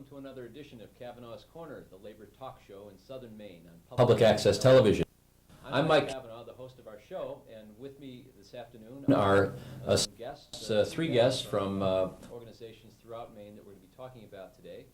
to another edition of Cavanaugh's Corner, the labor talk show in southern Maine on public access television. I'm Mike Cavanaugh, the host of our show, and with me this afternoon are some guests, three guests from organizations throughout Maine that we're going to be talking about today.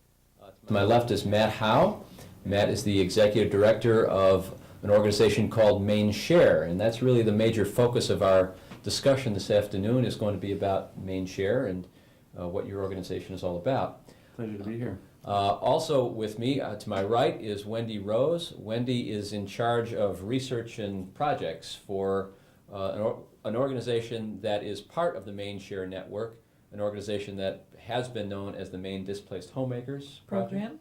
To my left is Matt Howe. Matt is the executive director of an organization called Maine Share, and that's really the major focus of our discussion this afternoon is going to be about Maine Share and what your organization is all about. Pleasure to be here. Also with me to my right is Wendy Rose. Wendy is in charge of research and projects for an organization that is part of the Maine Share Network, an organization that has been known as the Maine Displaced Homemakers Program,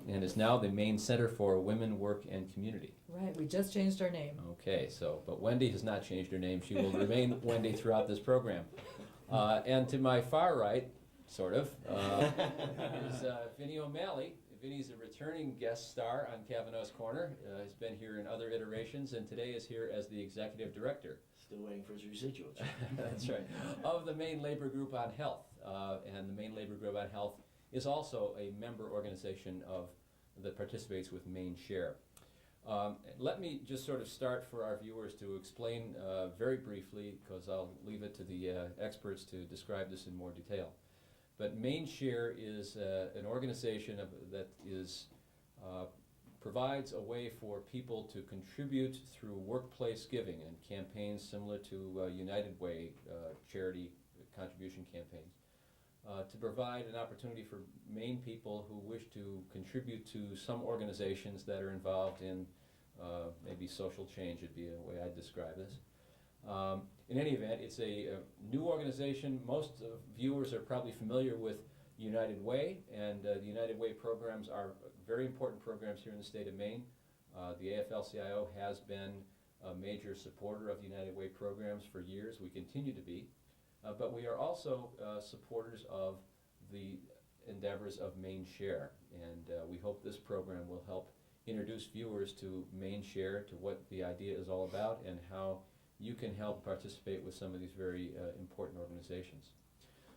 and is now the Maine Center for Women, Work, and Community. Right, we just changed our name. Okay, but Wendy has not changed her name. She will remain Wendy throughout this program. And to my far right, sort of, is Vinnie O'Malley. Vinnie's a returning guest star on Cavanaugh's Corner. He's been here in other iterations, and today is here as the executive director. Still waiting for his residuals. That's right. Of the Maine Labor Group on Health. And the Maine Labor Group on Health is also a member organization that participates with Maine Share. Let me just sort of start for our viewers to explain very briefly, because I'll leave it to the experts to describe this in more detail. But Maine Share is an organization that provides a way for people to contribute through workplace giving and campaigns similar to United Way charity contribution campaigns, to provide an opportunity for Maine people who wish to contribute to some organizations that are involved in maybe social change would be a way I'd describe this. In any event, it's a new organization. Most viewers are probably familiar with United Way, and the United Way programs are very important programs here in the state of Maine. The AFL-CIO has been a major supporter of the United Way programs for years. We continue to be. But we are also supporters of the endeavors of Maine Share, and we hope this program will help introduce viewers to Maine Share, to what the idea is all about, and how you can help participate with some of these very important organizations.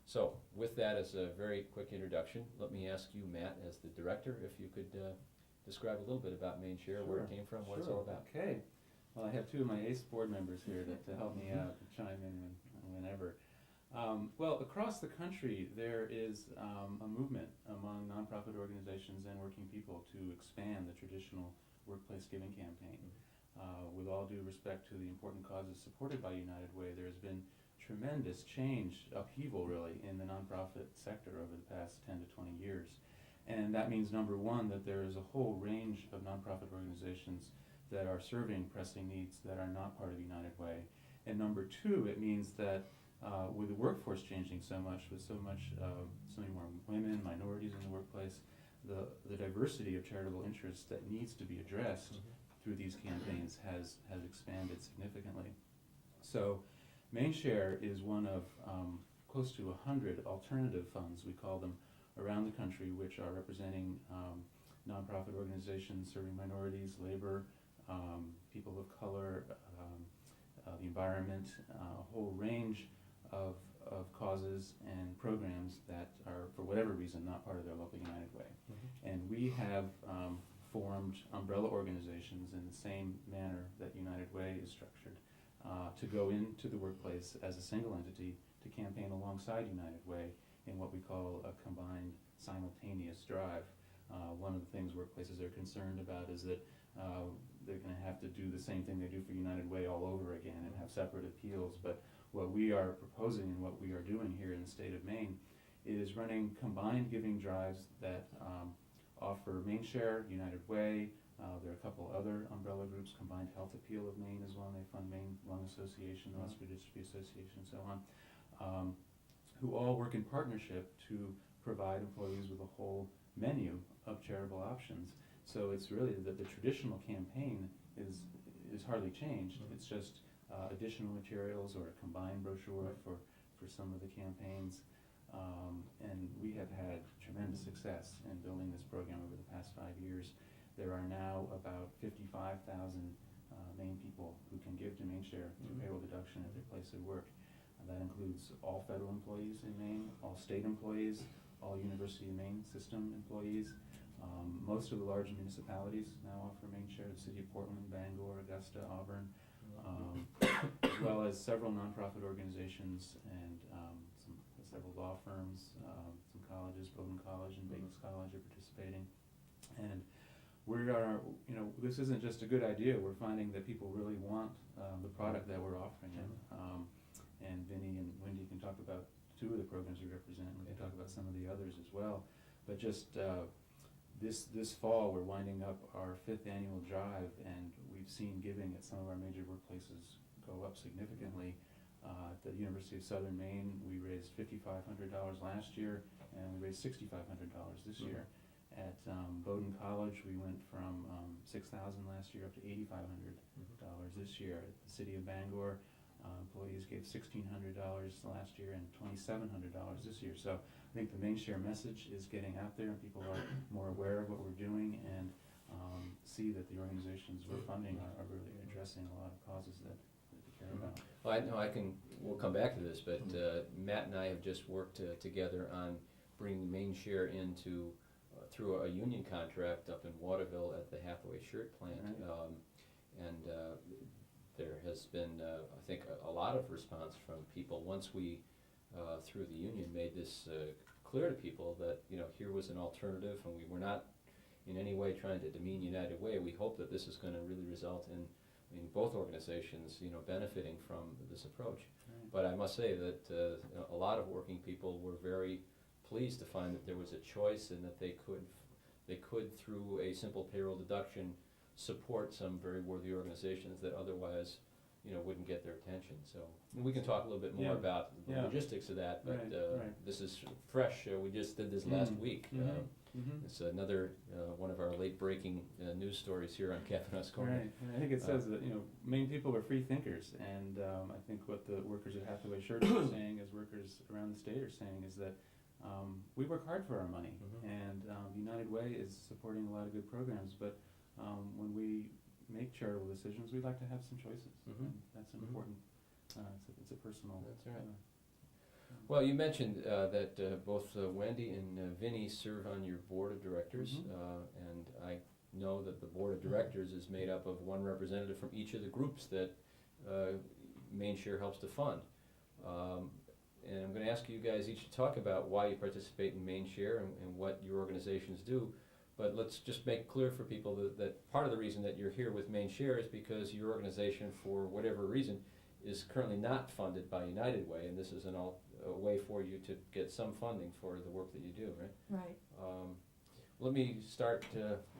So with that as a very quick introduction, let me ask you, Matt, as the director, if you could describe a little bit about Maine Share, where it came from, what it's all about. Okay. Well, I have two of my ACE board members here to help me out and chime in whenever. Well, across the country, there is a movement among nonprofit organizations and working people to expand the traditional workplace giving campaign. With all due respect to the important causes supported by United Way, there has been tremendous change, upheaval really, in the nonprofit sector over the past 10 to 20 years. And that means, number one, that there is a whole range of nonprofit organizations that are serving pressing needs that are not part of United Way. And number two, it means that with the workforce changing so much, with so many more women, minorities in the workplace, the diversity of charitable interests that needs to be addressed through these campaigns has expanded significantly. So Maine Share is one of close to 100 alternative funds, we call them, around the country, which are representing nonprofit organizations serving minorities, labor, people of color, the environment, a whole range of causes and programs that are, for whatever reason, not part of their local United Way. And we have formed umbrella organizations in the same manner that United Way is structured, to go into the workplace as a single entity to campaign alongside United Way in what we call a combined simultaneous drive. One of the things workplaces are concerned about is that they're going to have to do the same thing they do for United Way all over again and have separate appeals. But what we are proposing and what we are doing here in the state of Maine is running combined giving drives that offer Maine Share, United Way. There are a couple other umbrella groups. Combined Health Appeal of Maine is one. They fund Maine Lung Association, the Muscular Dystrophy Association, and so on, who all work in partnership to provide employees with a whole menu of charitable options. So it's really that the traditional campaign is hardly changed. It's just additional materials or a combined brochure for some of the campaigns. And we have had tremendous success in building this program over the past 5 years. There are now about 55,000 Maine people who can give to Maine Share through payroll deduction at their place of work. That includes all federal employees in Maine, all state employees, all University of Maine system employees. Most of the large municipalities now offer Maine Share, the city of Portland, Bangor, Augusta, Auburn, as well as several nonprofit organizations and several law firms, some colleges, Bowdoin College and Bates College are participating. And we are, this isn't just a good idea. We're finding that people really want the product that we're offering them. And Vinnie and Wendy can talk about two of the programs we represent. We can talk about some of the others as well. But just this fall, we're winding up our 5th annual drive, and we've seen giving at some of our major workplaces go up significantly. At the University of Southern Maine, we raised $5,500 last year, and we raised $6,500 this year. At Bowdoin College, we went from $6,000 last year up to $8,500 this year. At the city of Bangor, employees gave $1,600 last year and $2,700 this year. So I think the Maine Share message is getting out there, and people are more aware of what we're doing and see that the organizations we're funding are really addressing a lot of causes that they care about. Well, I know we'll come back to this, but Matt and I have just worked together on bringing Maine Share into through a union contract up in Waterville at the Hathaway shirt plant. Right. And there has been, I think, a lot of response from people once we, through the union, made this clear to people that, here was an alternative, and we were not in any way trying to demean United Way. We hope that this is going to really result in both organizations, benefiting from this approach. Right. But I must say that a lot of working people were very pleased to find that there was a choice and that they could through a simple payroll deduction support some very worthy organizations that otherwise wouldn't get their attention. So we can talk a little bit more about the logistics of that, but right. This is fresh. We just did this last week. It's another one of our late breaking news stories here on Cavanaugh's Corner. Right, and I think it says that Maine people are free thinkers, and I think what the workers at Hathaway Shirts are saying, as workers around the state are saying, is that we work hard for our money, and United Way is supporting a lot of good programs, but when we make charitable decisions, we'd like to have some choices, and that's an important, it's a personal. That's right. Well, you mentioned that both Wendy and Vinnie serve on your board of directors, and I know that the board of directors is made up of one representative from each of the groups that Maine Share helps to fund. And I'm going to ask you guys each to talk about why you participate in Maine Share and what your organizations do. But let's just make clear for people that part of the reason that you're here with Maine Share is because your organization, for whatever reason, is currently not funded by United Way, and this is a way for you to get some funding for the work that you do, right? Right. Let me start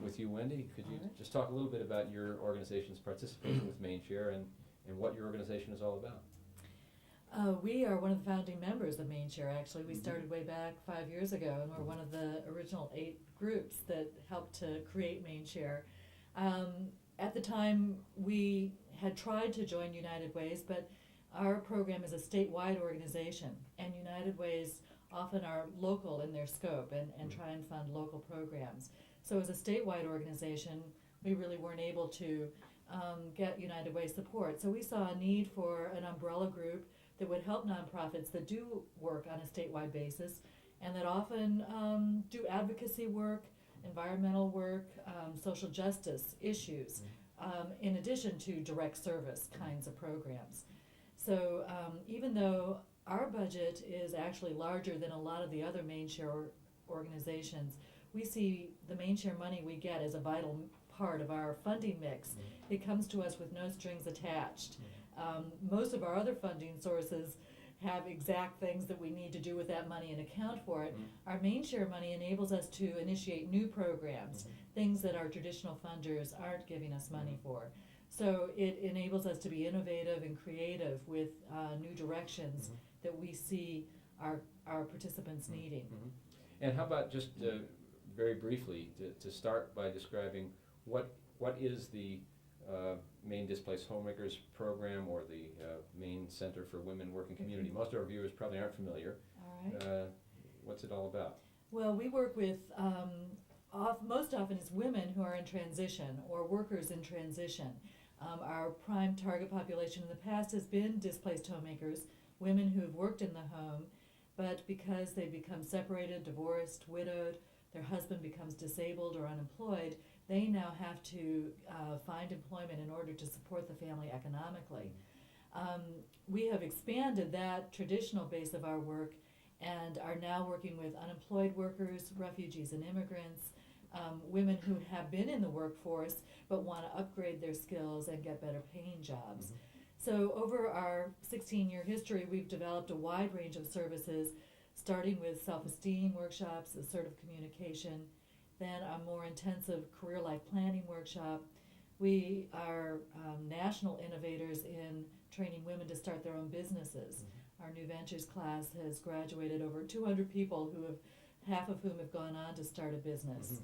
with you, Wendy. Could you just talk a little bit about your organization's participation with Maine Share and what your organization is all about? We are one of the founding members of Maine Share, actually. We started way back 5 years ago, and we're one of the original 8 groups that helped to create Maine Share. At the time, we had tried to join United Ways, but our program is a statewide organization, and United Ways often are local in their scope and try and fund local programs. So as a statewide organization, we really weren't able to get United Way support. So we saw a need for an umbrella group that would help nonprofits that do work on a statewide basis and that often do advocacy work, environmental work, social justice issues, in addition to direct service kinds of programs. So even though our budget is actually larger than a lot of the other Maine Share organizations, we see the Maine Share money we get as a vital part of our funding mix. It comes to us with no strings attached. Most of our other funding sources have exact things that we need to do with that money and account for it. Our Maine Share money enables us to initiate new programs, things that our traditional funders aren't giving us money for. So it enables us to be innovative and creative with new directions that we see our participants needing. And how about just very briefly to start by describing what is the Maine Displaced Homemakers program or the Maine Center for Women Working Community. Most of our viewers probably aren't familiar. All right. What's it all about? Well, we work with, most often it's women who are in transition or workers in transition. Our prime target population in the past has been displaced homemakers, women who have worked in the home, but because they become separated, divorced, widowed, their husband becomes disabled or unemployed, they now have to find employment in order to support the family economically. We have expanded that traditional base of our work and are now working with unemployed workers, refugees and immigrants, women who have been in the workforce but want to upgrade their skills and get better paying jobs. Mhm. So over our 16-year history, we've developed a wide range of services, starting with self-esteem workshops, assertive communication, then a more intensive career life planning workshop. We are national innovators in training women to start their own businesses. Our New Ventures class has graduated over 200 people who have, half of whom have gone on to start a business.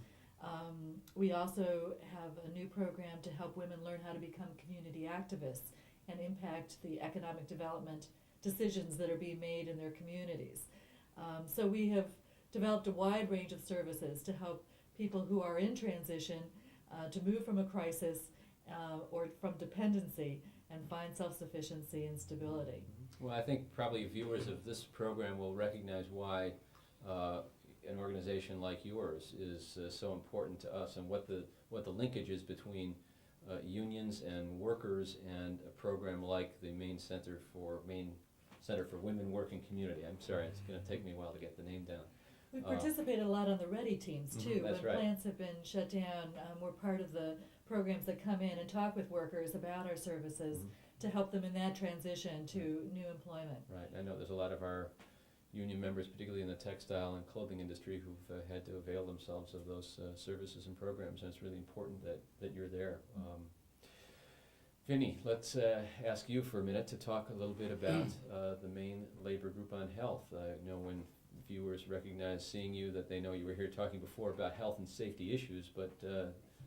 We also have a new program to help women learn how to become community activists and impact the economic development decisions that are being made in their communities. So we have developed a wide range of services to help people who are in transition to move from a crisis or from dependency and find self-sufficiency and stability. Well, I think probably viewers of this program will recognize why an organization like yours is so important to us, and what the linkage is between unions and workers and a program like the Maine Center for Women Working Community. I'm sorry, it's going to take me a while to get the name down. We've participated a lot on the READY teams too. That's when right. plants have been shut down, we're part of the programs that come in and talk with workers about our services to help them in that transition to new employment. Right, I know there's a lot of our union members, particularly in the textile and clothing industry, who've had to avail themselves of those services and programs, and it's really important that you're there. Vinnie, let's ask you for a minute to talk a little bit about the Maine Labor Group on Health. I know when viewers recognize seeing you that they know you were here talking before about health and safety issues, but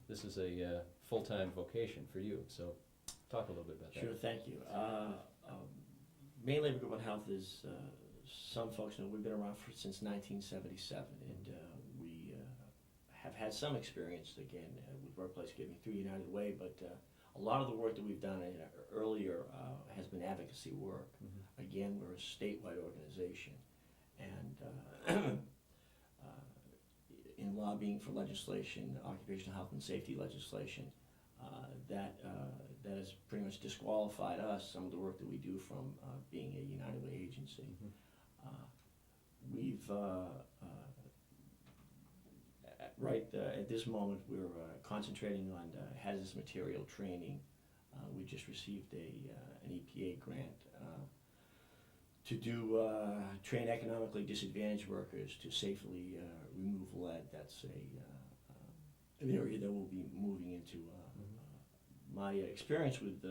this is a full-time vocation for you, so talk a little bit about that. Sure, thank you. Maine Labor Group on Health is, some folks know, we've been around since 1977, and we have had some experience, again, with workplace giving through United Way, but a lot of the work that we've done earlier has been advocacy work. Again, we're a statewide organization, and in lobbying for legislation, occupational health and safety legislation, that has pretty much disqualified us, some of the work that we do, from being a United Way agency. We've, at this moment, we're concentrating on hazardous material training. We just received an EPA grant to do train economically disadvantaged workers to safely remove lead. That's an area that we'll be moving into. My experience with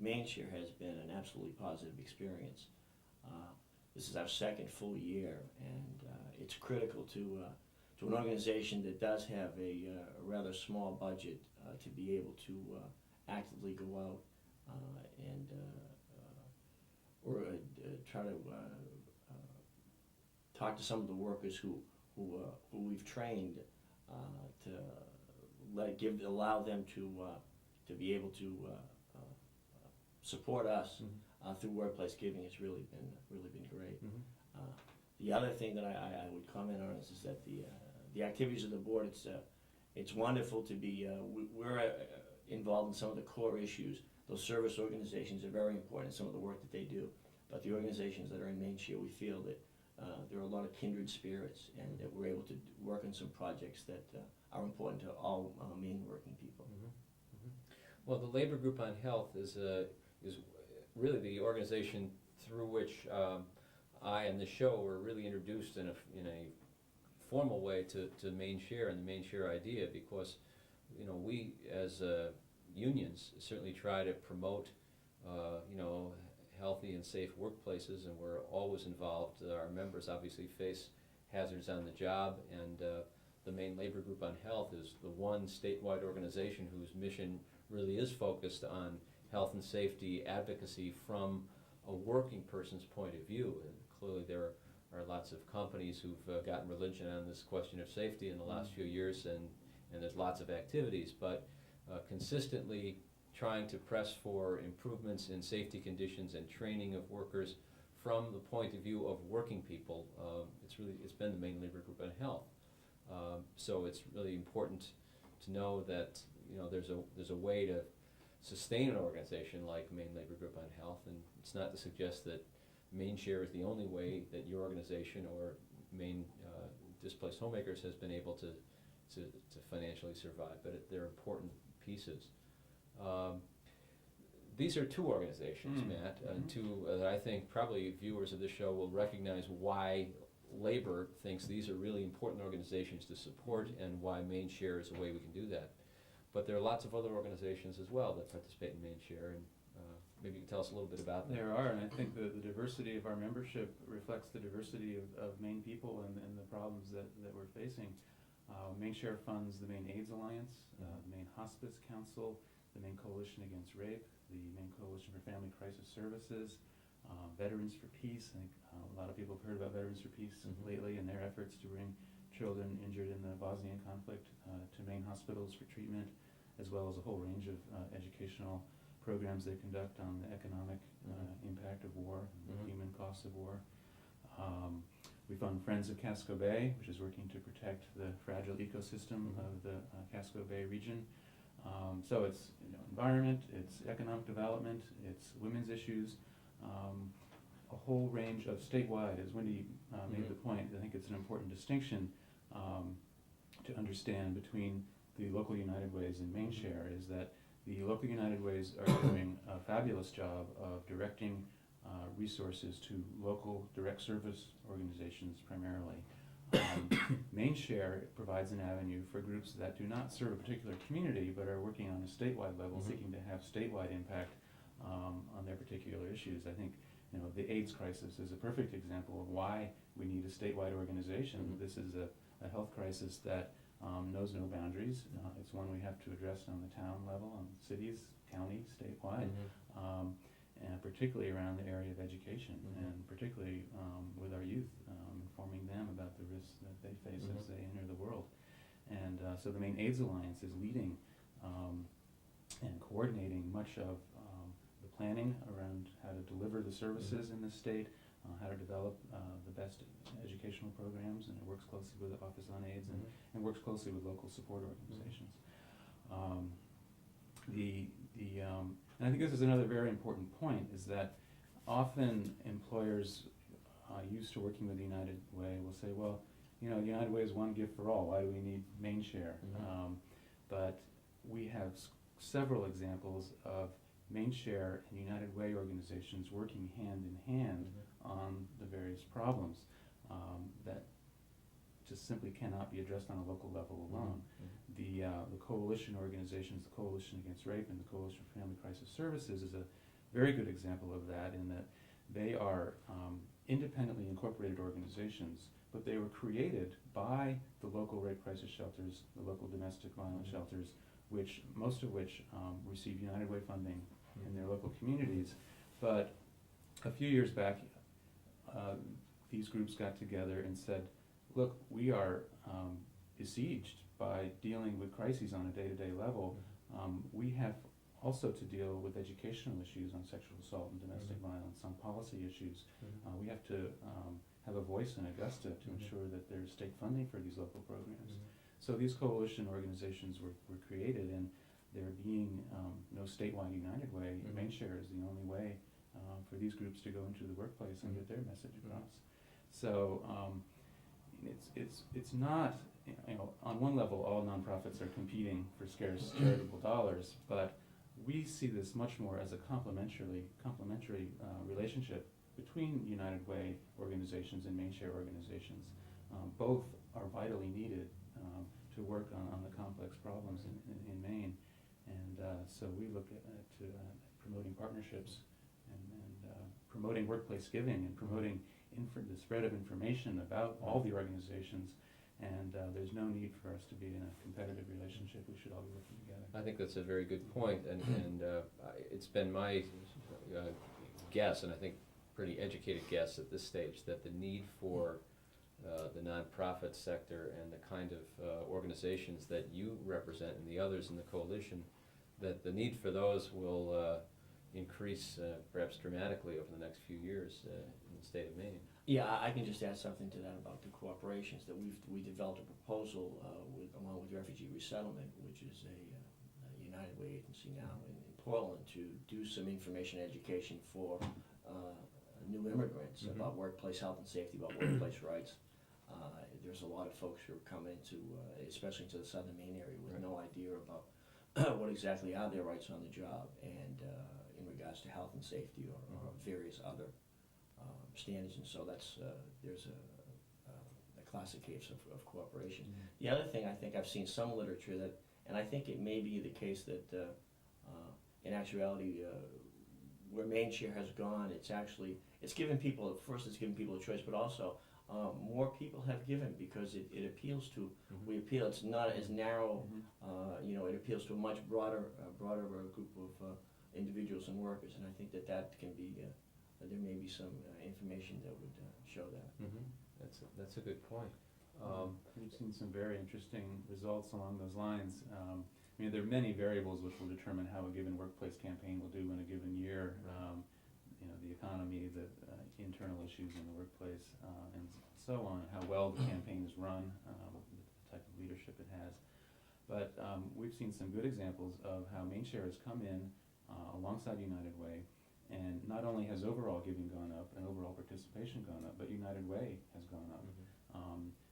Maine Share has been an absolutely positive experience. This is our second full year, and it's critical to an organization that does have a rather small budget to be able to actively go out and try to talk to some of the workers who we've trained to allow them to be able to support us through workplace giving. Has really been great. The other thing that I would comment on is that the activities of the board, it's wonderful to be, we're involved in some of the core issues. Those service organizations are very important in some of the work that they do, but the organizations that are in Maine Share, we feel that there are a lot of kindred spirits, and that we're able to work on some projects that are important to all Maine working people. Well, the Labor Group on Health is really the organization through which I and the show were really introduced in a formal way to Maine Share and the Maine Share idea, because we as unions certainly try to promote healthy and safe workplaces, and we're always involved. Our members obviously face hazards on the job, and the Maine Labor Group on Health is the one statewide organization whose mission really is focused on health and safety advocacy from a working person's point of view. And clearly there are lots of companies who've gotten religion on this question of safety in the last few years, and there's lots of activities, but consistently trying to press for improvements in safety conditions and training of workers from the point of view of working people, it's been the Maine Labor Group on Health. So it's really important to know that there's a way to sustain an organization like Maine Labor Group on Health, and it's not to suggest that Maine Share is the only way that your organization or Maine Displaced Homemakers has been able to financially survive, but they're important pieces. These are two organizations, Matt, two that I think probably viewers of this show will recognize why labor thinks these are really important organizations to support and why Maine Share is a way we can do that. But there are lots of other organizations as well that participate in Maine Share, and maybe you can tell us a little bit about them. There are, and I think the diversity of our membership reflects the diversity of Maine people and the problems that we're facing. Maine Share funds the Maine AIDS Alliance, the Maine Hospice Council, the Maine Coalition Against Rape, the Maine Coalition for Family Crisis Services, Veterans for Peace. I think a lot of people have heard about Veterans for Peace lately and their efforts to bring children injured in the Bosnian conflict to Maine hospitals for treatment, as well as a whole range of educational programs they conduct on the economic impact of war and the human costs of war. We fund Friends of Casco Bay, which is working to protect the fragile ecosystem of the Casco Bay region. So it's environment, it's economic development, it's women's issues, a whole range of statewide, as Wendy made the point. I think it's an important distinction to understand between the local United Ways and Maine Share, is that the local United Ways are doing a fabulous job of directing resources to local direct service organizations primarily. Maine Share provides an avenue for groups that do not serve a particular community but are working on a statewide level, seeking to have statewide impact on their particular issues. I think the AIDS crisis is a perfect example of why we need a statewide organization. This is a health crisis that knows no boundaries. It's one we have to address on the town level, on cities, counties, statewide, and particularly around the area of education, and particularly with our youth, informing them about the risks that they face as they enter the world. And so the Maine AIDS Alliance is leading and coordinating much of the planning around how to deliver the services in the state, how to develop the best educational programs, and it works closely with the Office on AIDS and works closely with local support organizations. And I think this is another very important point, is that often employers used to working with the United Way will say, well, United Way is one gift for all. Why do we need Maine Share? But we have several examples of Maine Share and United Way organizations working hand in hand on the various problems that just simply cannot be addressed on a local level alone. The coalition organizations, the Coalition Against Rape and the Coalition for Family Crisis Services, is a very good example of that, in that they are independently incorporated organizations, but they were created by the local rape crisis shelters, the local domestic violence shelters, most of which receive United Way funding in their local communities. But a few years back, these groups got together and said, look, we are besieged by dealing with crises on a day-to-day level. We have also to deal with educational issues on sexual assault and domestic violence, on policy issues. We have to have a voice in Augusta to ensure that there's state funding for these local programs. So these coalition organizations were created, and there being no statewide United Way, Maine Share is the only way for these groups to go into the workplace and get their message across. So it's not, on one level all nonprofits are competing for scarce charitable dollars, but we see this much more as a complementary relationship between United Way organizations and Maine Share organizations. Both are vitally needed to work on the complex problems in Maine, and so we look at promoting partnerships and promoting workplace giving and promoting the spread of information about all the organizations. And there's no need for us to be in a competitive relationship. We should all be working together. I think that's a very good point, and it's been my guess, and I think pretty educated guess at this stage, that the need for the nonprofit sector and the kind of organizations that you represent and the others in the coalition, that the need for those will increase perhaps dramatically over the next few years. the state of Maine. Yeah, I can just add something to that about the corporations, that we developed a proposal along with Refugee Resettlement, which is a United Way agency now in Portland, to do some information education for new immigrants about workplace health and safety, about workplace rights. There's a lot of folks who are coming to, especially to the southern Maine area, with no idea about what exactly are their rights on the job, and in regards to health and safety or various other standards, and so that's there's a classic case of cooperation. The other thing, I think I've seen some literature that, and I think it may be the case that in actuality where Maine Share has gone, it's given people, first it's given people a choice, but also more people have given, because it appeals to, it's not as narrow, it appeals to a much broader group of individuals and workers, and I think that can be, there may be some information that would show that. That's a good point. We've seen some very interesting results along those lines. There are many variables which will determine how a given workplace campaign will do in a given year. The economy, the internal issues in the workplace, and so on, how well the campaign is run, the type of leadership it has. But we've seen some good examples of how Maine Share has come in alongside United Way, and not only has overall giving gone up and overall participation gone up, but United Way has gone up.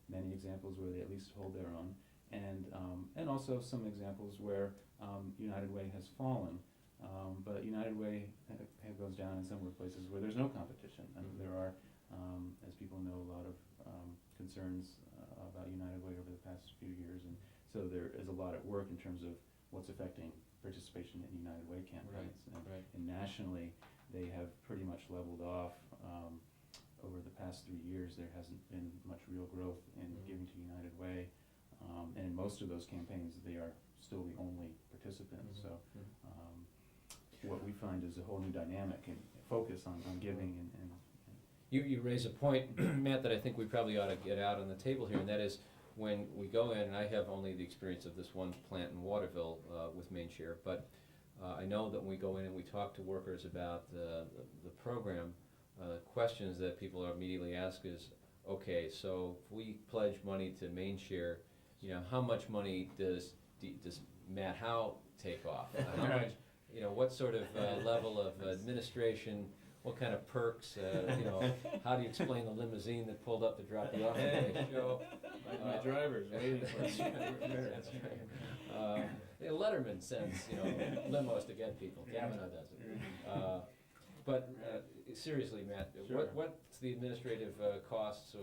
Many examples where they at least hold their own, and also some examples where United Way has fallen. But United Way goes down in some workplaces where there's no competition. I mean, there are, as people know, a lot of concerns about United Way over the past few years, and so there is a lot at work in terms of what's affecting participation in United Way campaigns. And nationally, they have pretty much leveled off. Over the past 3 years, there hasn't been much real growth in giving to United Way, and in most of those campaigns, they are still the only participants. So what we find is a whole new dynamic and focus on giving. And You raise a point, Matt, that I think we probably ought to get out on the table here, and that is when we go in, and I have only the experience of this one plant in Waterville with Maine Share, but I know that when we go in and we talk to workers about the program, questions that people are immediately ask is, okay, so if we pledge money to Maine Share, how much money does Matt Howe take off? How much, what sort of level of administration? What kind of perks? How do you explain the limousine that pulled up to drop you off at the show? my driver's waiting for us. That's right. Letterman sends limos to get people. Cavanaugh doesn't. But seriously, Matt, Sure. what's the administrative costs?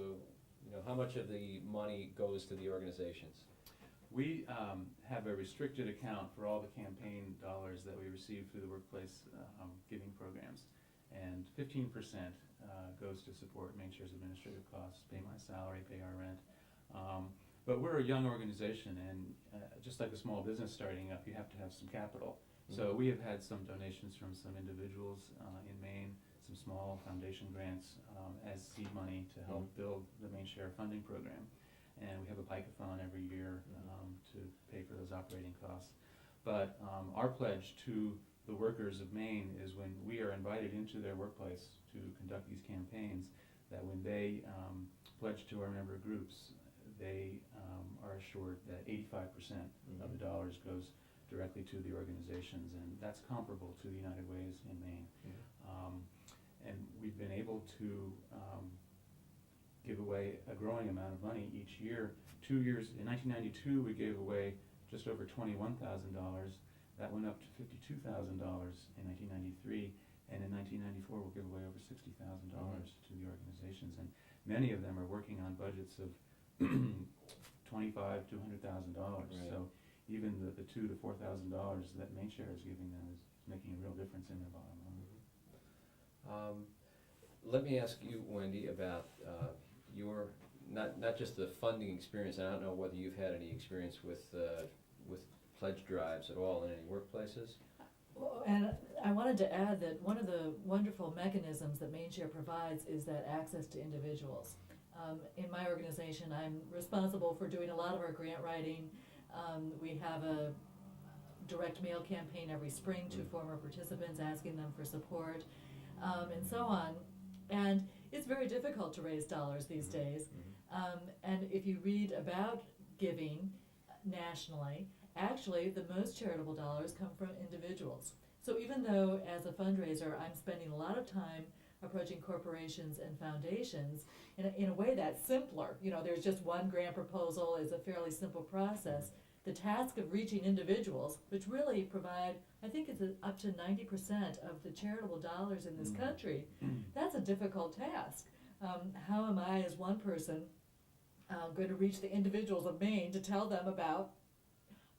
How much of the money goes to the organizations? We have a restricted account for all the campaign dollars that we receive through the workplace giving programs, and 15% goes to support Maine Share's administrative costs, pay my salary, pay our rent. But we're a young organization, and just like a small business starting up, you have to have some capital. So we have had some donations from some individuals in Maine, some small foundation grants as seed money to help build the Maine Share funding program. And we have a bike-a-thon every year to pay for those operating costs. But our pledge to the workers of Maine is when we are invited into their workplace to conduct these campaigns, that when they pledge to our member groups, they are assured that 85% of the dollars goes directly to the organizations, and that's comparable to the United Ways in Maine. And we've been able to give away a growing amount of money each year. 2 years, in 1992 we gave away just over $21,000. That went up to $52,000 in 1993, and in 1994 we'll give away over $60,000 to the organizations, and many of them are working on budgets of $25,000 to $100,000. So even the $2,000 to $4,000 that Maine Share is giving them is making a real difference in their bottom line. Let me ask you, Wendy, about your not just the funding experience. I don't know whether you've had any experience with pledge drives at all in any workplaces. Well, and I wanted to add that one of the wonderful mechanisms that Maine Share provides is that access to individuals. In my organization, I'm responsible for doing a lot of our grant writing. We have a direct mail campaign every spring to former participants, asking them for support, and so on. And it's very difficult to raise dollars these days. Mhm. And if you read about giving nationally, actually the most charitable dollars come from individuals. So even though as a fundraiser I'm spending a lot of time approaching corporations and foundations in a way that's simpler, there's just one grant proposal, is a fairly simple process. The task of reaching individuals, which really provide, I think it's up to 90% of the charitable dollars in this country, that's a difficult task. How am I, as one person, going to reach the individuals of Maine to tell them about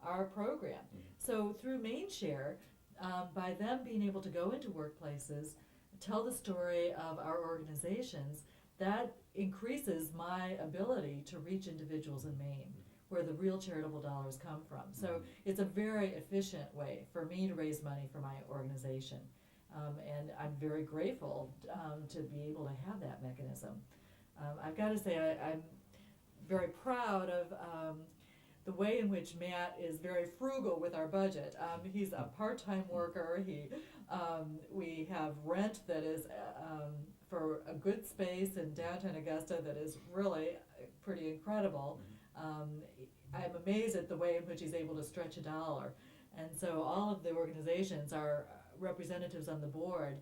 our program? So through Maine Share, by them being able to go into workplaces, tell the story of our organizations, that increases my ability to reach individuals in Maine, where the real charitable dollars come from. So it's a very efficient way for me to raise money for my organization. And I'm very grateful to be able to have that mechanism. I've got to say I'm very proud of the way in which Matt is very frugal with our budget. He's a part-time worker. We have rent that is for a good space in downtown Augusta that is really pretty incredible. I'm amazed at the way in which he's able to stretch a dollar. And so all of the organizations, our representatives on the board,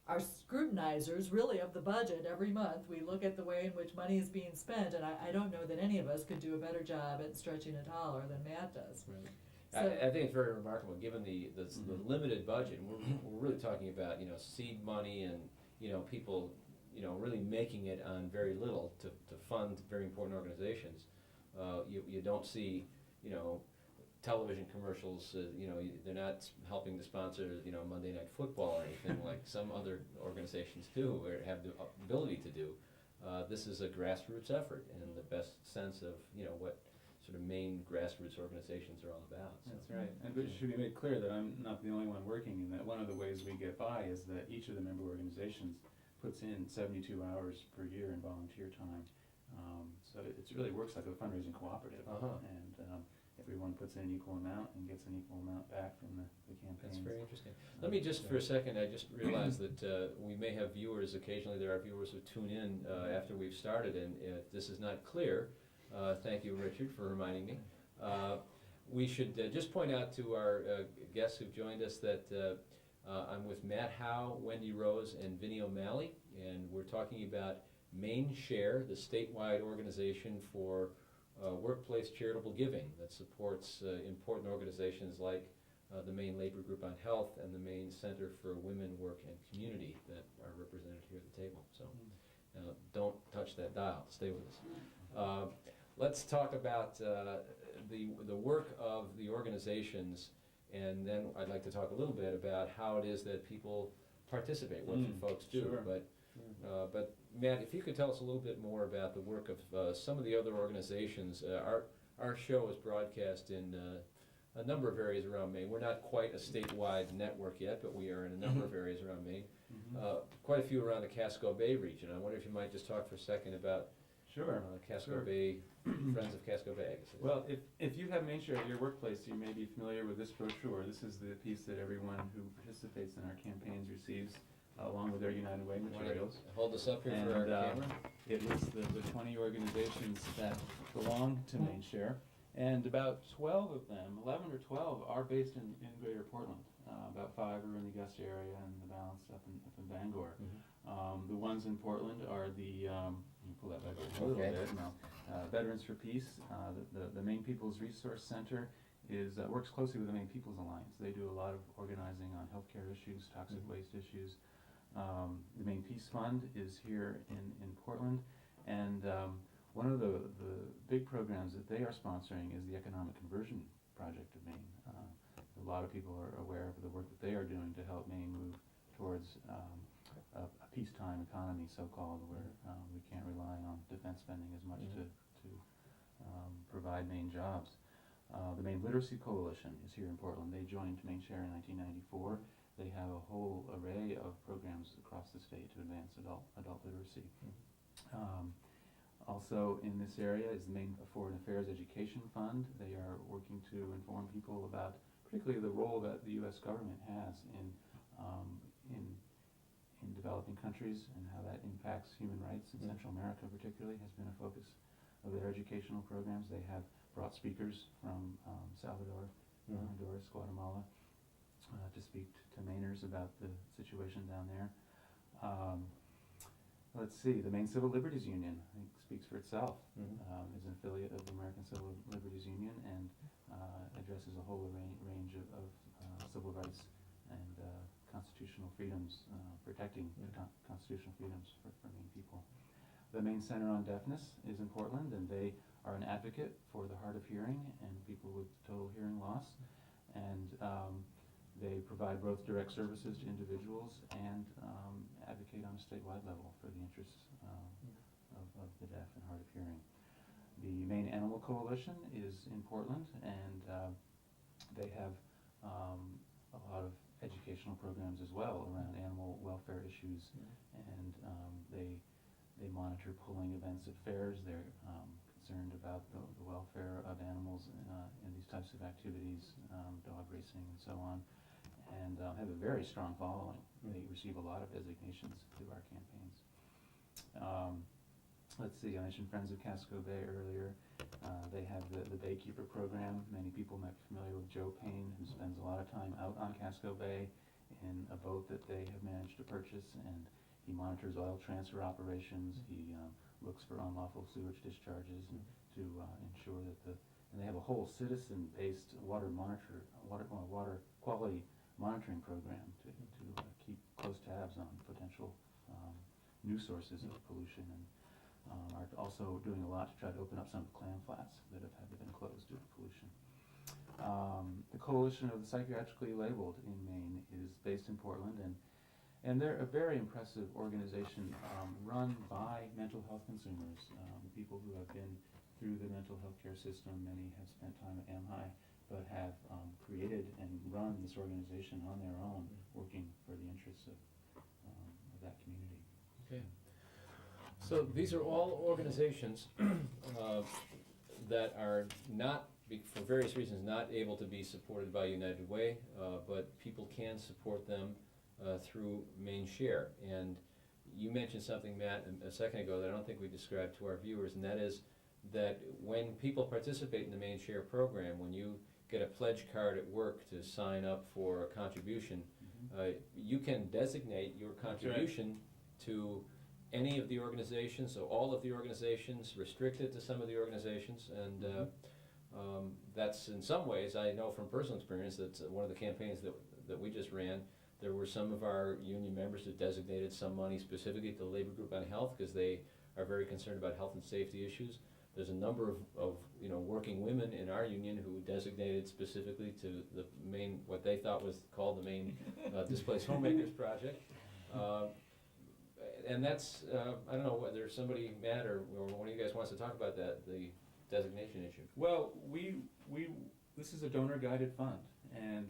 are scrutinizers really of the budget every month. We look at the way in which money is being spent, and I don't know that any of us could do a better job at stretching a dollar than Matt does. Right. So, I think it's very remarkable, given the limited budget. We're really talking about seed money and people really making it on very little to fund very important organizations. You don't see television abilities. They're not helping to sponsor Monday Night Football or anything like some other organizations do or have the ability to do. This is a grassroots effort in the best sense of what sort of Maine grassroots organizations are all about. So. That's right. And it should be made clear that I'm not the only one working in that. One of the ways we get by is that each of the member organizations puts in 72 hours per year in volunteer time. So it really works like a fundraising cooperative. And everyone puts in an equal amount and gets an equal amount back from the campaigns. That's very interesting. Let me just for a second, I just realized that we may have viewers, occasionally there are viewers who tune in after we've started, and if this is not clear, thank you, Richard, for reminding me. We should just point out to our guests who've joined us that I'm with Matt Howe, Wendy Rose, and Vinnie O'Malley, and we're talking about Maine Share, the statewide organization for workplace charitable giving that supports important organizations like the Maine Labor Group on Health and the Maine Center for Women, Work, and Community that are represented here at the table. So don't touch that dial. Stay with us. Let's talk about the work of the organizations, and then I'd like to talk a little bit about how it is that people participate, what you folks do. Sure. But Matt, if you could tell us a little bit more about the work of some of the other organizations. Our show is broadcast in a number of areas around Maine. We're not quite a statewide network yet, but we are in a number of areas around Maine. Quite a few around the Casco Bay region. I wonder if you might just talk for a second about Casco Bay, Friends of Casco Bay. Well, if you have Maine Share at your workplace, you may be familiar with this brochure. This is the piece that everyone who participates in our campaigns receives, along with their United Way materials. Hold this up here for our camera. It lists the 20 organizations that belong to Maine Share, and about 12 of them, 11 or 12, are based in Greater Portland. About 5 are in the Augusta area, and the balance up in Bangor. The ones in Portland are the you pull that back a little bit. Veterans for Peace. The Maine People's Resource Center works closely with the Maine People's Alliance. They do a lot of organizing on healthcare issues, toxic waste issues. The Maine Peace Fund is here in Portland, and one of the big programs that they are sponsoring is the Economic Conversion Project of Maine. A lot of people are aware of the work that they are doing to help Maine move towards a peacetime economy, so-called, where we can't rely on defense spending as much to provide Maine jobs. The Maine Literacy Coalition is here in Portland. They joined Maine Share in 1994. They have a whole array of programs across the state to advance adult literacy. Also in this area is the Maine Foreign Affairs Education Fund. They are working to inform people about particularly the role that the U.S. government has in developing developing countries and how that impacts human rights in Central America particularly has been a focus of their educational programs. They have brought speakers from Salvador, Honduras, Guatemala, to speak to Mainers about the situation down there. Let's see, the Maine Civil Liberties Union, I think, speaks for itself, is an affiliate of the American Civil Liberties Union and addresses a whole range of civil rights and constitutional freedoms, protecting the constitutional freedoms for Maine people. The Maine Center on Deafness is in Portland, and they are an advocate for the hard of hearing and people with total hearing loss. And they provide both direct services to individuals and advocate on a statewide level for the interests of the deaf and hard of hearing. The Maine Animal Coalition is in Portland, and they have a lot of educational programs as well around animal welfare issues, and they monitor pulling events at fairs. They're concerned about the welfare of animals in these types of activities, dog racing and so on, and have a very strong following. They receive a lot of designations through our campaigns. Let's see, I mentioned Friends of Casco Bay earlier. They have the Baykeeper program. Many people might be familiar with Joe Payne, who spends a lot of time out on Casco Bay in a boat that they have managed to purchase, and he monitors oil transfer operations. He looks for unlawful sewage discharges and to ensure that and they have a whole citizen-based water quality monitoring program to keep close tabs on potential new sources of pollution, and are also doing a lot to try to open up some clam flats that have had to been closed due to pollution. The Coalition of the Psychiatrically Labeled in Maine is based in Portland, and they're a very impressive organization run by mental health consumers, people who have been through the mental health care system. Many have spent time at AMHI, but have created and run this organization on their own, working for the interests of that community. Okay. So these are all organizations that are not, for various reasons, not able to be supported by United Way, but people can support them through Maine Share. And you mentioned something, Matt, a second ago that I don't think we described to our viewers, and that is that when people participate in the Maine Share program, when you get a pledge card at work to sign up for a contribution, you can designate your contribution to any of the organizations, so all of the organizations, restricted to some of the organizations, and that's in some ways, I know from personal experience, that's one of the campaigns that we just ran. There were some of our union members that designated some money specifically to the Labor Group on Health because they are very concerned about health and safety issues. There's a number of working women in our union who designated specifically to the Maine, what they thought was called the Maine Displaced Homemakers Project. And that's, I don't know whether somebody, Matt, or one of you guys wants to talk about that, the designation issue. Well, this is a donor-guided fund, and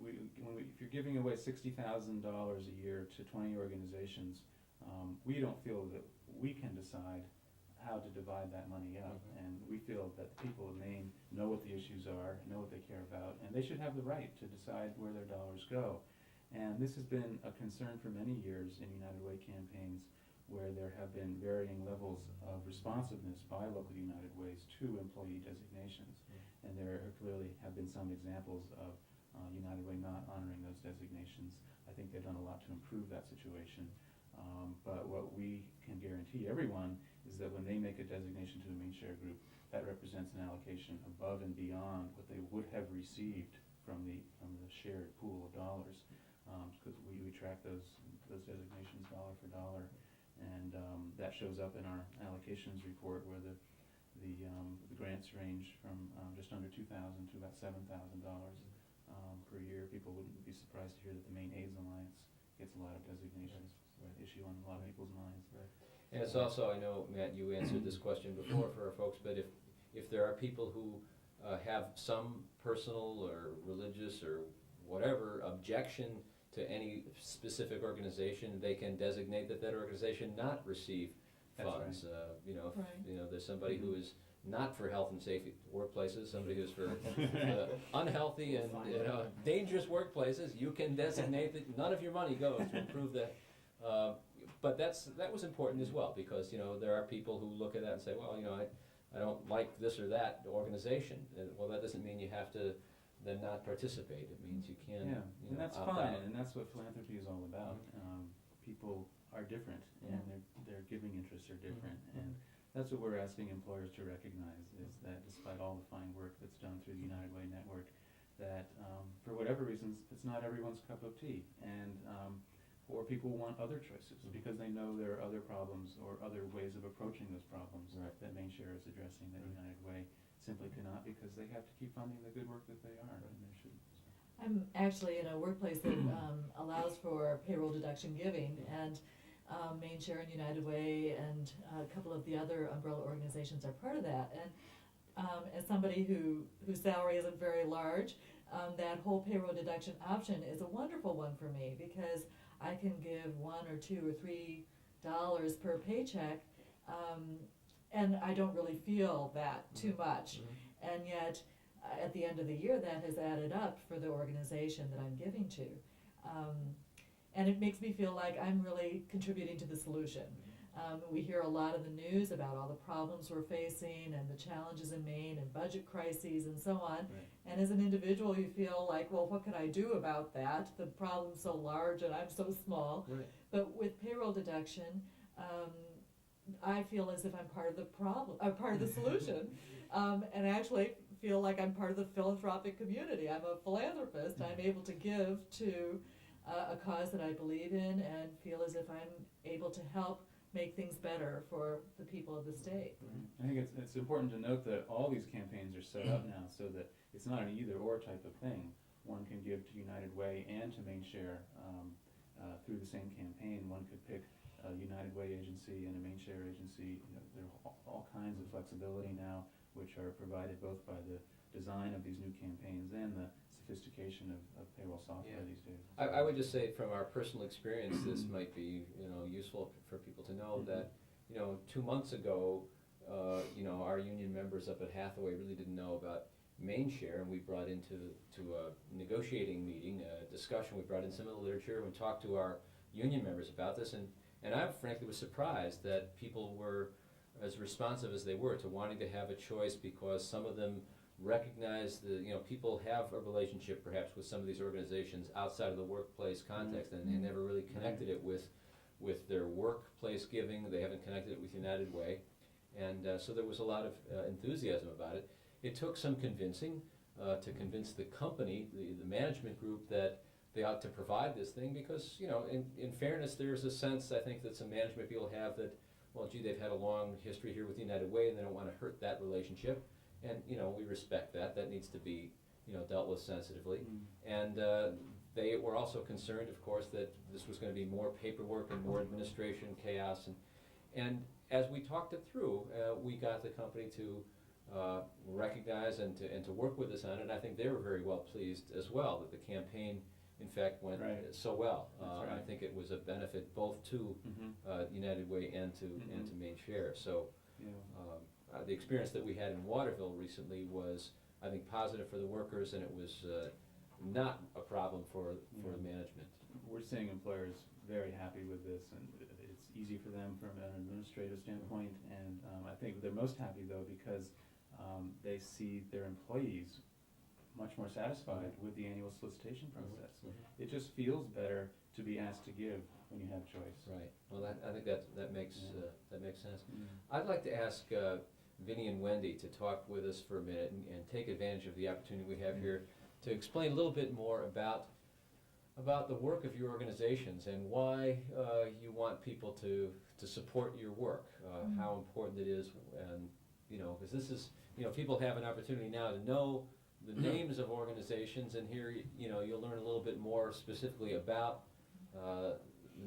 if you're giving away $60,000 a year to 20 organizations, we don't feel that we can decide how to divide that money up, and we feel that the people of Maine know what the issues are, know what they care about, and they should have the right to decide where their dollars go. And this has been a concern for many years in United Way campaigns, where there have been varying levels of responsiveness by local United Ways to employee designations. And there clearly have been some examples of United Way not honoring those designations. I think they've done a lot to improve that situation. But what we can guarantee everyone is that when they make a designation to the Maine Share Group, that represents an allocation above and beyond what they would have received from the shared pool of dollars. Because we track those designations dollar for dollar, and that shows up in our allocations report, where the grants range from just under $2,000 to about $7,000 per year. People wouldn't be surprised to hear that the Maine AIDS Alliance gets a lot of designations, issue on a lot of people's minds. Right. And it's also, I know, Matt, you answered this question before for our folks, but if there are people who have some personal or religious or whatever objection to any specific organization, they can designate that organization not receive funds. Right. If there's somebody who is not for health and safety workplaces, somebody who's for unhealthy and dangerous workplaces, you can designate that none of your money goes to improve But that was important as well, because, you know, there are people who look at that and say, well, you know, I don't like this or that organization. Well, that doesn't mean you have to then not participate. It means you can, Yeah, you and know, that's opt fine, out. and that's what philanthropy is all about. People are different, and their giving interests are different, and that's what we're asking employers to recognize, is that despite all the fine work that's done through the United Way network, that for whatever reasons, it's not everyone's cup of tea, and or people want other choices because they know there are other problems or other ways of approaching those problems that Maine Share is addressing that United Way simply cannot, because they have to keep funding the good work that they are, and they should. I'm actually in a workplace that allows for payroll deduction giving, and Maine Share and United Way and a couple of the other umbrella organizations are part of that. And as somebody whose salary isn't very large, that whole payroll deduction option is a wonderful one for me, because I can give $1 or $2 or $3 per paycheck, and I don't really feel that too much. And yet, at the end of the year, that has added up for the organization that I'm giving to. And it makes me feel like I'm really contributing to the solution. We hear a lot of the news about all the problems we're facing and the challenges in Maine and budget crises and so on. And as an individual, you feel like, well, what can I do about that? The problem's so large and I'm so small. But with payroll deduction, I feel as if I'm part of the problem, part of the solution, and actually feel like I'm part of the philanthropic community. I'm a philanthropist. I'm able to give to a cause that I believe in, and feel as if I'm able to help make things better for the people of the state. I think it's important to note that all these campaigns are set up now so that it's not an either-or type of thing. One can give to United Way and to Maine Share through the same campaign. One could pick a United Way agency and a Maine Share agency. You know, there are all kinds of flexibility now, which are provided both by the design of these new campaigns and the sophistication of payroll software these days. I would just say, from our personal experience, this might be, you know, useful for people to know that, you know, 2 months ago, you know, our union members up at Hathaway really didn't know about Maine Share, and we brought into a negotiating meeting, a discussion. We brought in some of the literature and talked to our union members about this, and I frankly was surprised that people were as responsive as they were to wanting to have a choice, because some of them recognize you know, people have a relationship perhaps with some of these organizations outside of the workplace context, and they never really connected it with their workplace giving. They haven't connected it with United Way, and so there was a lot of enthusiasm about it. It took some convincing to convince the company, the management group, that they ought to provide this thing, because, you know, in fairness, there's a sense, I think, that some management people have that, well, gee, they've had a long history here with United Way and they don't want to hurt that relationship. And, you know, we respect that. That needs to be, you know, dealt with sensitively. And they were also concerned, of course, that this was going to be more paperwork and more administration chaos. And as we talked it through, we got the company to recognize and to work with us on it. And I think they were very well pleased as well that the campaign, in fact, went so well. I think it was a benefit both to United Way and to Maine Share. So the experience that we had in Waterville recently was, I think, positive for the workers, and it was not a problem for the management. We're seeing employers very happy with this, and it's easy for them from an administrative standpoint, and I think they're most happy, though, because they see their employees much more satisfied with the annual solicitation process. It just feels better to be asked to give when you have choice. Right. Well, I think that makes sense. I'd like to ask Vinnie and Wendy to talk with us for a minute and take advantage of the opportunity we have here to explain a little bit more about the work of your organizations and why you want people to support your work, how important it is, and, you know, because this is, you know, people have an opportunity now to know the names of organizations, and here, you know, you'll learn a little bit more specifically about the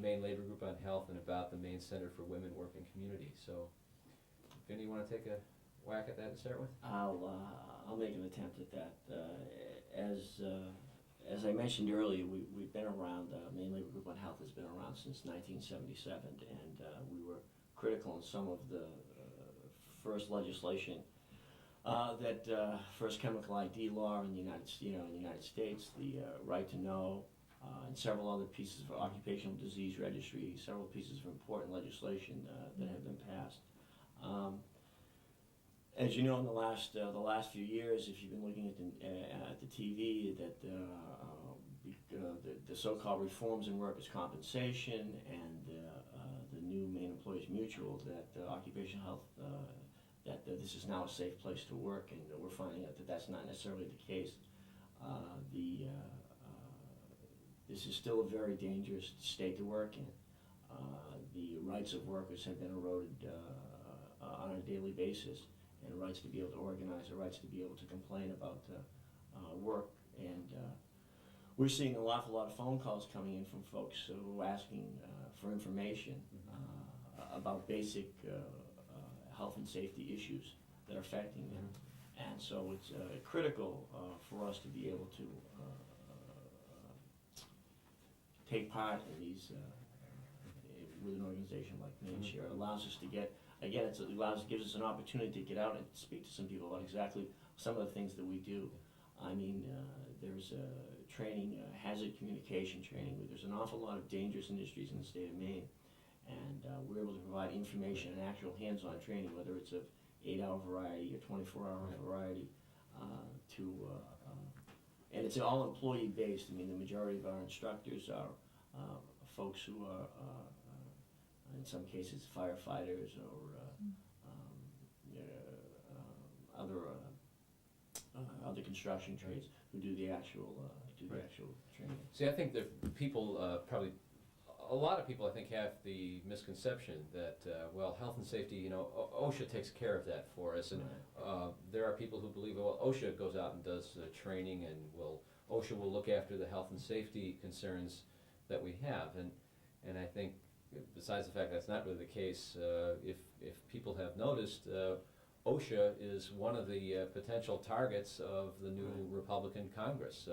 Maine Labor Group on Health and about the Maine Center for Women, Work, and Community. So, Vinnie, you want to take a whack at that to start with? I'll make an attempt at that. As I mentioned earlier, we've been around, Maine Labor Group on Health has been around since 1977, and we were critical in some of the first legislation that first chemical ID law in the United States, the right to know, and several other pieces of occupational disease registry, several pieces of important legislation that have been passed. As you know, in the last few years, if you've been looking at the TV, that the so-called reforms in workers' compensation and the new Maine Employees Mutual, that occupational health, that this is now a safe place to work, and we're finding out that that's not necessarily the case. This is still a very dangerous state to work in. The rights of workers have been eroded on a daily basis, and rights to be able to organize, the rights to be able to complain about work, and we're seeing an awful lot of phone calls coming in from folks who are asking for information about basic health and safety issues that are affecting them. And so it's critical for us to be able to take part in these with an organization like Maine Share. It allows us to get, again, gives us an opportunity to get out and speak to some people about exactly some of the things that we do. I mean, there's training, hazard communication training. There's an awful lot of dangerous industries in the state of Maine, and we're able to provide information and actual hands-on training, whether it's of 8-hour variety or 24-hour variety, and it's all employee-based. I mean, the majority of our instructors are folks who are, in some cases, firefighters or other construction trades who do the actual training. See, I think that people probably, a lot of people I think have the misconception that, well, health and safety, you know, OSHA takes care of that for us, and there are people who believe, well, OSHA goes out and does training, and OSHA will look after the health and safety concerns that we have, and I think, besides the fact that's not really the case, if people have noticed, OSHA is one of the potential targets of the new Republican Congress.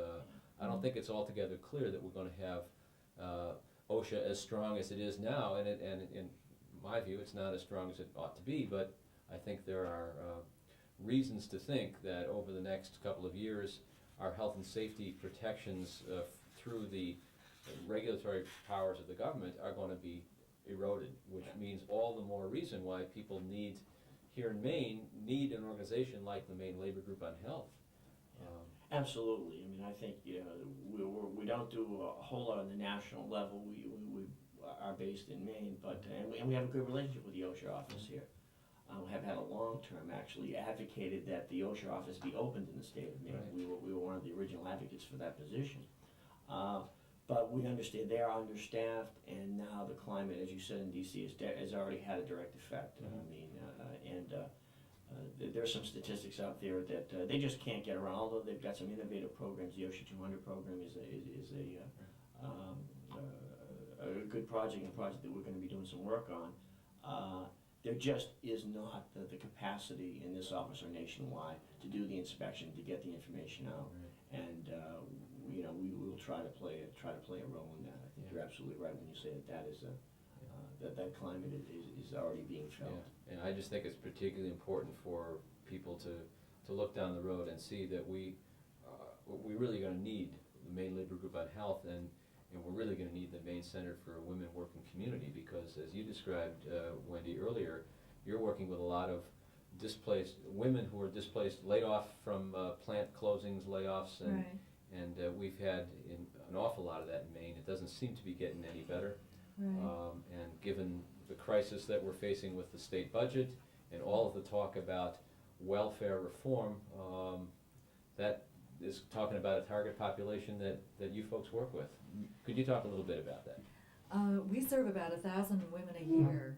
I don't think it's altogether clear that we're going to have OSHA as strong as it is now, and in my view, it's not as strong as it ought to be, but I think there are reasons to think that over the next couple of years, our health and safety protections through the regulatory powers of the government are going to be eroded, which means all the more reason why people here in Maine, need an organization like the Maine Labor Group on Health. Absolutely. I mean, I think we don't do a whole lot on the national level. We are based in Maine, but and we have a good relationship with the OSHA office here. We have had a long term actually advocated that the OSHA office be opened in the state of Maine. Right. We were one of the original advocates for that position. But we understand they are understaffed, and now the climate, as you said, in DC has already had a direct effect. I mean, there's some statistics out there that they just can't get around. Although they've got some innovative programs, the OSHA 200 program is a good project, and a project that we're going to be doing some work on. There just is not the capacity in this office or nationwide to do the inspection, to get the information out, and you know, we will try to play a role in that. I think you're absolutely right when you say that is that climate is already being felt. Yeah. And I just think it's particularly important for people to look down the road and see that we're really going to need the Maine Labor Group on Health, and we're really going to need the Maine Center for a Women Working Community, because as you described, Wendy, earlier, you're working with a lot of displaced women who are displaced, laid off from plant closings, layoffs, and and we've had an awful lot of that in Maine. It doesn't seem to be getting any better. And given the crisis that we're facing with the state budget and all of the talk about welfare reform, that is talking about a target population that you folks work with. Could you talk a little bit about that? We serve about 1,000 women a year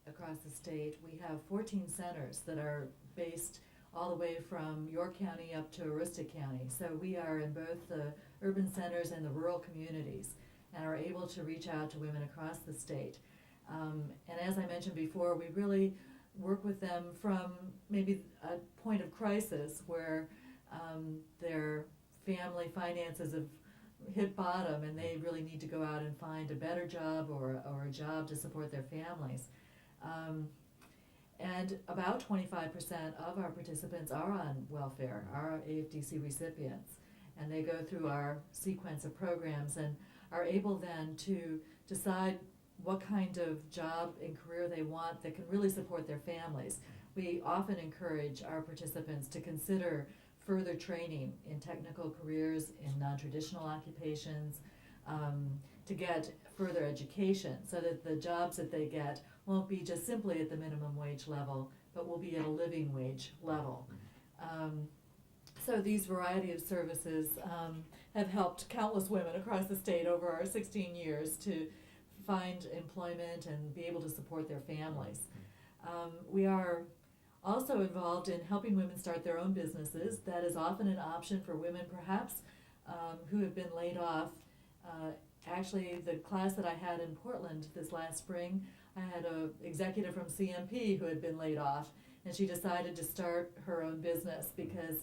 across the state. We have 14 centers that are based all the way from York County up to Aroostook County. So we are in both the urban centers and the rural communities, and are able to reach out to women across the state. And as I mentioned before, we really work with them from maybe a point of crisis where their family finances have hit bottom and they really need to go out and find a better job or a job to support their families. And about 25% of our participants are on welfare, are AFDC recipients. and they go through our sequence of programs and are able then to decide what kind of job and career they want that can really support their families. We often encourage our participants to consider further training in technical careers, in non-traditional occupations, to get further education so that the jobs that they get won't be just simply at the minimum wage level, but will be at a living wage level. So these variety of services have helped countless women across the state over our 16 years to find employment and be able to support their families. We are also involved in helping women start their own businesses. That is often an option for women perhaps who have been laid off. Actually, the class that I had in Portland this last spring, I had an executive from CMP who had been laid off, and she decided to start her own business because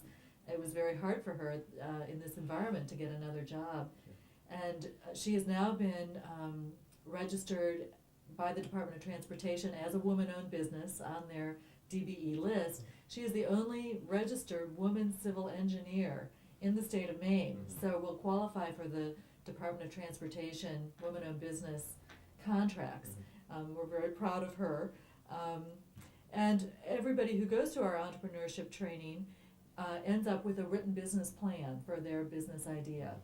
it was very hard for her in this environment to get another job. And she has now been registered by the Department of Transportation as a woman-owned business on their DBE list. She is the only registered woman civil engineer in the state of Maine, so will qualify for the Department of Transportation woman-owned business contracts. We're very proud of her. And everybody who goes to our entrepreneurship training ends up with a written business plan for their business idea.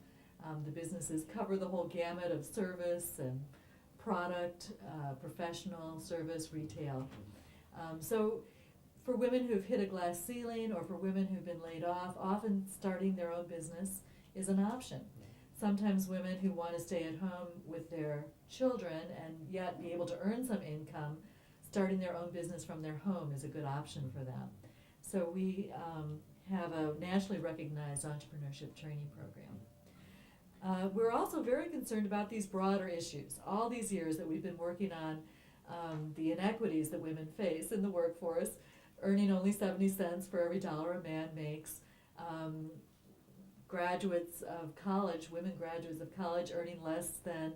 The businesses cover the whole gamut of service and product, professional, service, retail. So for women who've hit a glass ceiling or for women who've been laid off, often starting their own business is an option. Sometimes women who want to stay at home with their children and yet be able to earn some income, starting their own business from their home is a good option for them. So we have a nationally recognized entrepreneurship training program. We're also very concerned about these broader issues. All these years that we've been working on the inequities that women face in the workforce, earning only 70 cents for every dollar a man makes, graduates of college, women graduates of college earning less than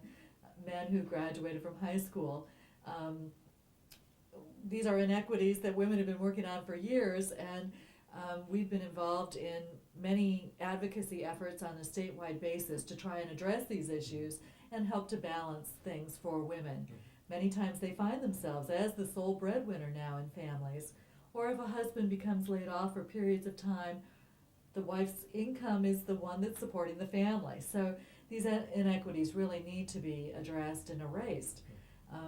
men who graduated from high school. These are inequities that women have been working on for years, and we've been involved in many advocacy efforts on a statewide basis to try and address these issues and help to balance things for women. Many times they find themselves as the sole breadwinner now in families, or if a husband becomes laid off for periods of time, the wife's income is the one that's supporting the family. So these inequities really need to be addressed and erased.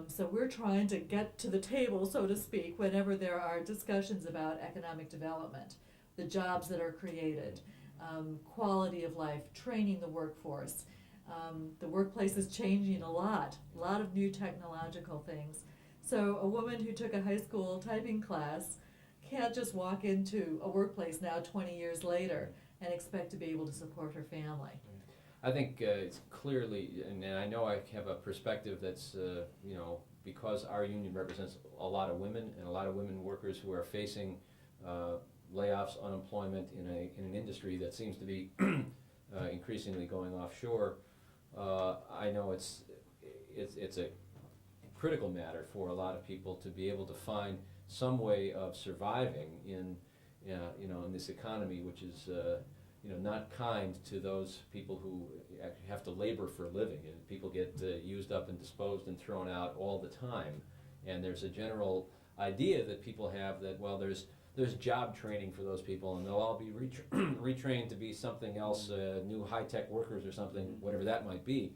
So we're trying to get to the table, so to speak, whenever there are discussions about economic development, the jobs that are created, quality of life, training the workforce. The workplace is changing a lot of new technological things. So a woman who took a high school typing class can't just walk into a workplace now 20 years later and expect to be able to support her family. I think it's clearly, and I know I have a perspective that's, because our union represents a lot of women and a lot of women workers who are facing layoffs, unemployment in an industry that seems to be increasingly going offshore. I know it's a critical matter for a lot of people to be able to find some way of surviving in this economy, which is not kind to those people who actually have to labor for a living, and people get used up and disposed and thrown out all the time. And there's a general idea that people have that, well, there's job training for those people, and they'll all be retrained to be something else, new high-tech workers or something, whatever that might be.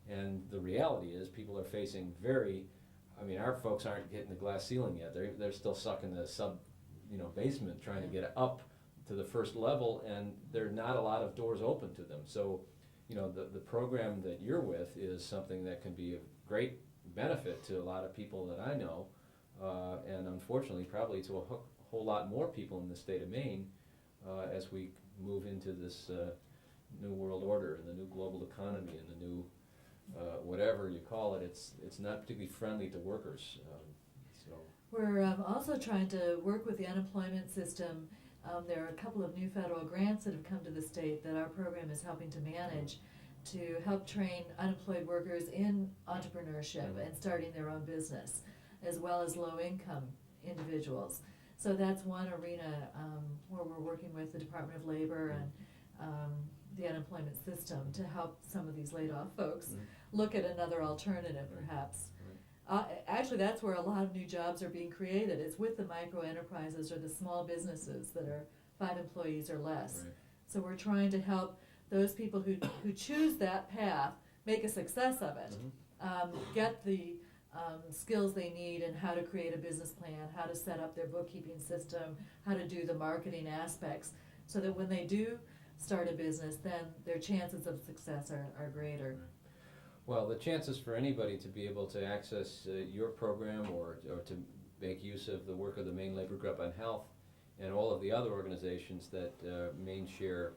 And the reality is people are facing our folks aren't hitting the glass ceiling yet. They're still stuck in the basement trying to get up to the first level, and there are not a lot of doors open to them. So, the program that you're with is something that can be of great benefit to a lot of people that I know, and unfortunately probably to a whole lot more people in the state of Maine as we move into this new world order and the new global economy and the new whatever you call it. It's not particularly friendly to workers. We're also trying to work with the unemployment system. There are a couple of new federal grants that have come to the state that our program is helping to manage to help train unemployed workers in entrepreneurship and starting their own business, as well as low-income individuals. So that's one arena where we're working with the Department of Labor and the unemployment system to help some of these laid off folks Mhm. look at another alternative perhaps. Actually, that's where a lot of new jobs are being created. It's with the micro enterprises or the small businesses that are 5 employees or less. Right. So we're trying to help those people who choose that path make a success of it, get the skills they need in how to create a business plan, how to set up their bookkeeping system, how to do the marketing aspects, so that when they do start a business, then their chances of success are greater. Right. Well, the chances for anybody to be able to access your program or to make use of the work of the Maine Labor Group on Health and all of the other organizations that Maine Share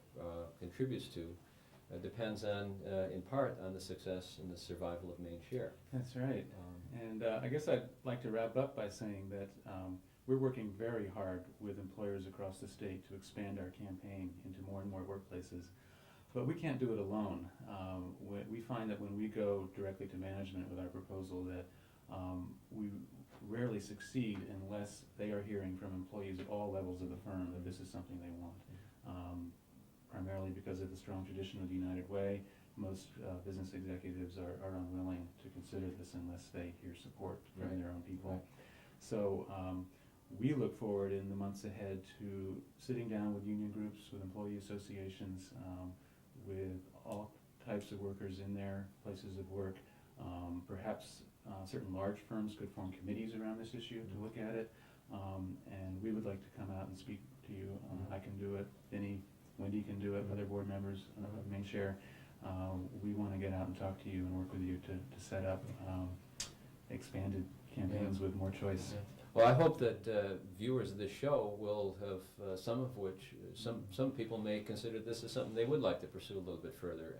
contributes to depends on, in part, on the success and the survival of Maine Share. That's right. And I guess I'd like to wrap up by saying that we're working very hard with employers across the state to expand our campaign into more and more workplaces. But we can't do it alone. We find that when we go directly to management with our proposal that we rarely succeed unless they are hearing from employees at all levels of the firm that this is something they want. Primarily because of the strong tradition of the United Way, most business executives are unwilling to consider this unless they hear support from Right. their own people. Right. So we look forward in the months ahead to sitting down with union groups, with employee associations, with all types of workers in their places of work. Perhaps certain large firms could form committees around this issue to look at it. And we would like to come out and speak to you. I can do it, Vinnie, Wendy can do it, other board members of Maine Share. We want to get out and talk to you and work with you to set up expanded campaigns with more choice. Yeah. Well, I hope that viewers of this show will have some of which, some people may consider this as something they would like to pursue a little bit further.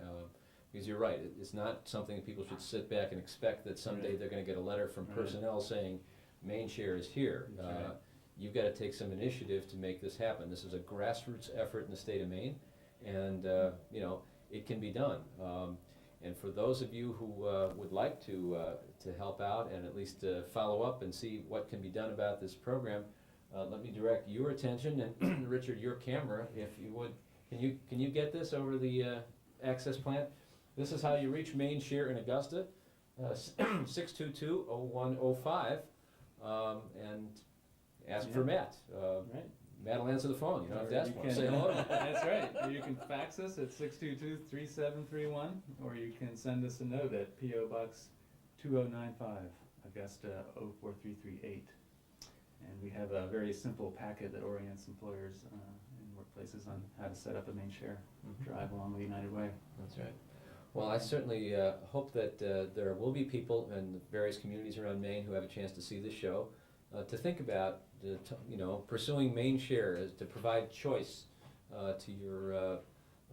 Because you're right, it's not something that people should sit back and expect that someday Right. they're going to get a letter from Right. personnel saying, Maine Share is here. That's right. You've got to take some initiative to make this happen. This is a grassroots effort in the state of Maine, and you know, it can be done. And for those of you who would like to help out and at least follow up and see what can be done about this program, let me direct your attention and Richard, your camera, if you would. Can you get this over the access plant? This is how you reach Maine Share in Augusta, 622-0105, and ask for Matt. Right. Matt will answer the phone. You don't have to Or ask you for him. can- Say hello. That's right. Or you can fax us at 622-3731, or you can send us a note at P.O. Box 2095, Augusta 04338. And we have a very simple packet that orients employers and workplaces on how to set up a Maine Share drive along the United Way. That's right. Well, I certainly hope that there will be people in the various communities around Maine who have a chance to see this show, to think about, pursuing Maine Share as to provide choice to your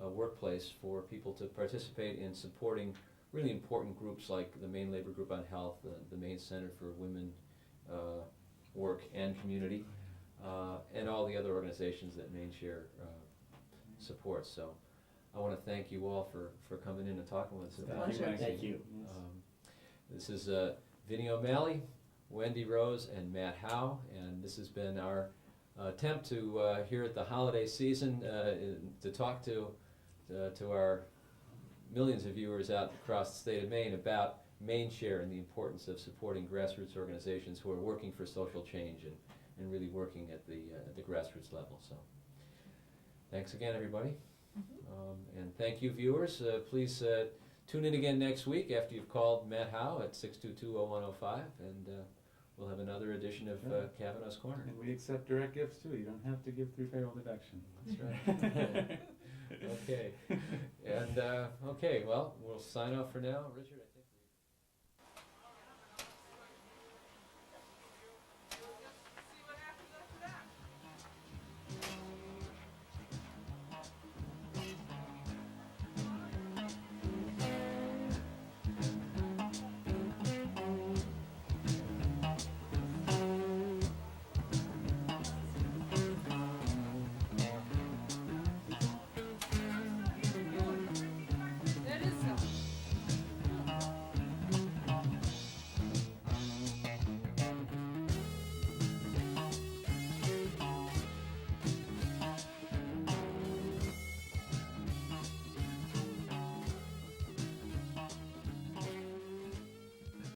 workplace for people to participate in supporting really important groups like the Maine Labor Group on Health, the Maine Center for Women, Work and Community, and all the other organizations that Maine Share supports. So I want to thank you all for coming in and talking with us. about Pleasure. this. Thank you. This is Vinnie O'Malley, Wendy Rose, and Matt Howe, and this has been our attempt to, here at the holiday season, to talk to our millions of viewers out across the state of Maine about Maine Share and the importance of supporting grassroots organizations who are working for social change and really working at the grassroots level. So, thanks again, everybody. And thank you, viewers. Please tune in again next week after you've called Matt Howe at 622-0105, and we'll have another edition of Cavanaugh's Corner. And we accept direct gifts too. You don't have to give through payroll deduction. That's right. Okay. And, okay, well, we'll sign off for now. Richard?